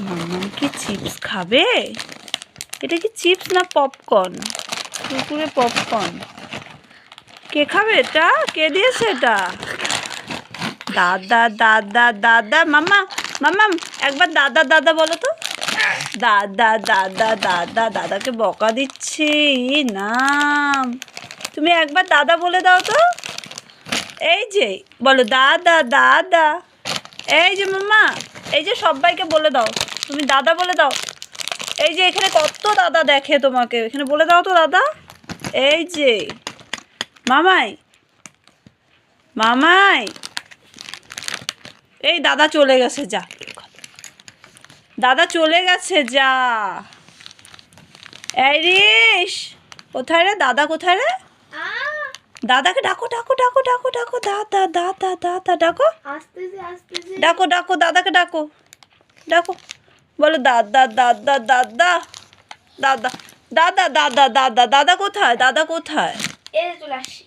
মাম্মাম কি চিপস খাবে? এটা কি চিপস না পপকর্ন? কুরকুরে পপকর্ন। কে খাবে এটা? কে দিয়েছে এটা? দাদা দাদা দাদা। মাম্মা মাম্মাম একবার দাদা দাদা বলো তো। দাদা দাদা দাদা। দাদাকে বকা দিচ্ছে। নাম তুমি একবার দাদা বলে দাও তো। এই যে বলো দাদা দাদা। এই যে মাম্মা, এই যে সবাইকে বলে দাও, তুমি দাদা বলে দাও। এই যে এখানে কত দাদা দেখে তোমাকে, এখানে বলে দাও তো দাদা। এই যে মামাই মামাই। এই দাদা চলে গেছে, যা দাদা চলে গেছে, যা। এই রিস কোথায় রে? দাদা কোথায় রে? দাদাকে ডাকো ডাকো ডাকো ডাকো ডাকো। দাদা দাদা দাদা ডাকো। ডাকো ডাকো দাদাকে ডাকো ডাকো। বলো দাদা দাদা দাদা দাদা দাদা দাদা দাদা। দাদা কোথায়? দাদা কোথায়? এই চলে আসি।